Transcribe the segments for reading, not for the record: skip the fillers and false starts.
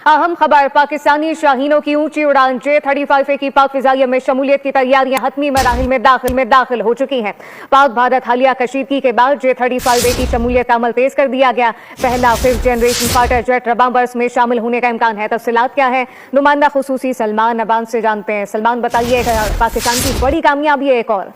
अहम खबर, पाकिस्तानी शाहीनों की ऊंची उड़ान J-35A की पाक फिजाइया में शमूलियत की तैयारियां हतमी मराहिल में दाखिल हो चुकी हैं। पाक भारत हालिया कशीदगी के बाद J-35A की शमूलियत का अमल तेज कर दिया गया। पहला 5th जनरेशन फाइटर जेट रबाम्बर्स में शामिल होने का इम्कान है। तफसीलात क्या है, नुमाइंदा खुसूसी सलमान अबान से जानते हैं। सलमान, बताइए, पाकिस्तान की बड़ी कामयाबी है एक और।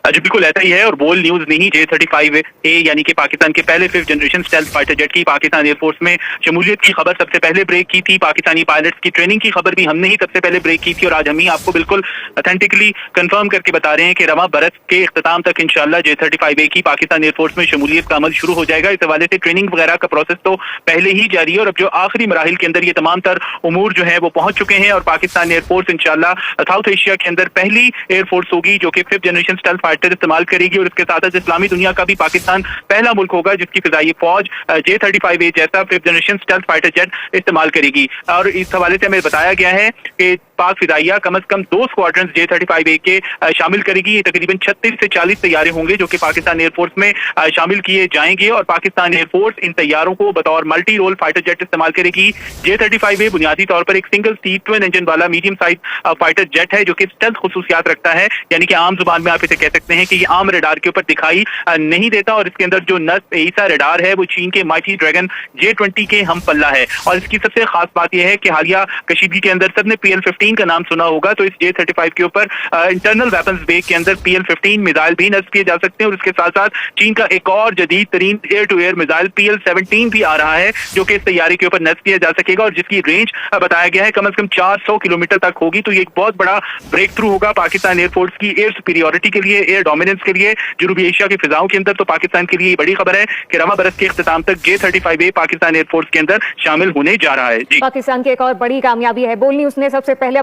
जी बिल्कुल ऐसा ही है, और बोल न्यूज नहीं। J-35A यानी कि पाकिस्तान के पहले 5th generation stealth fighter jet की पाकिस्तान एयरफोर्स में शमूलियत की खबर सबसे पहले ब्रेक की थी। पाकिस्तानी पायलट्स की ट्रेनिंग की खबर भी हमने ही सबसे पहले ब्रेक की थी, और आज हम ही आपको बिल्कुल ऑथेंटिकली कंफर्म करके बता रहे हैं कि रवां बरस के इख्तिताम तक इंशाल्लाह J-35A की पाकिस्तान एयरफोर्स में शमूलियत का अमल शुरू हो जाएगा। इस हवाले से ट्रेनिंग वगैरह का प्रोसेस तो पहले ही जारी है, और अब जो आखिरी मराहिल के अंदर ये तमाम तर उमूर जो है वो पहुंच चुके हैं, और पाकिस्तान एयरफोर्स इंशाल्लाह साउथ एशिया के अंदर पहली एयरफोर्स होगी जो कि 5th जनरेशन स्टेल्थ फाइटर इस्तेमाल करेगी, और इसके साथ साथ इस्लामी दुनिया का भी पाकिस्तान पहला मुल्क होगा जिसकी फिजाई फौज J-35A जैसा 5th generation stealth fighter jet इस्तेमाल करेगी। और इस हवाले से हमें बताया गया है कि पाक फिजाइया कम से कम 2 स्क्वाड्रन J-35A के शामिल करेगी। ये तकरीबन 36 से 40 तैयारे होंगे जो कि पाकिस्तान एयरफोर्स में शामिल किए जाएंगे, और पाकिस्तान एयरफोर्स इन तैयारों को बतौर मल्टी रोल फाइटर जेट इस्तेमाल करेगी। J-35A बुनियादी तौर पर एक सिंगल सीट ट्विन इंजन वाला मीडियम साइज फाइटर जेट है जो कि स्टेल्थ खुसूसियात रखता है, यानी कि आम जुबान में आप इसे कह सकते हैं कि ये आम रडार के ऊपर दिखाई नहीं देता, और इसके अंदर जो नस्ब ईसा रडार है वो चीन के माइटी ड्रैगन J-20 के हम पल्ला है। और इसकी सबसे खास बात यह है कि हालिया कशीदगी के अंदर सबने PL-15 का नाम सुना होगा, तो इस J-35 के ऊपर इंटरनल वेपन्स बेस के अंदर PL-15 मिसाइल भी नस्ब किए जा सकते हैं, और इसके साथ साथ चीन का एक और जदीद तरीन air to air missile PL-17 भी आ रहा है जो कि इस तैयारी के ऊपर नस्ब किया जा सकेगा, और जिसकी रेंज बताया गया है कम से कम 400 किलोमीटर तक होगी। तो ये एक बहुत बड़ा ब्रेक थ्रू होगा पाकिस्तान एयरफोर्स की एयर सुपीरियोरिटी के लिए, एयर डोमिनेंस के लिए जनूबी एशिया की फिजाओं के अंदर। तो पाकिस्तान के लिए बड़ी खबर है कि रवां बरस के इख्तिताम तक J-35A पाकिस्तान एयरफोर्स के अंदर शामिल होने जा रहा है। जी, पाकिस्तान की एक और बड़ी कामयाबी है, बोल न्यूज ने सबसे पहले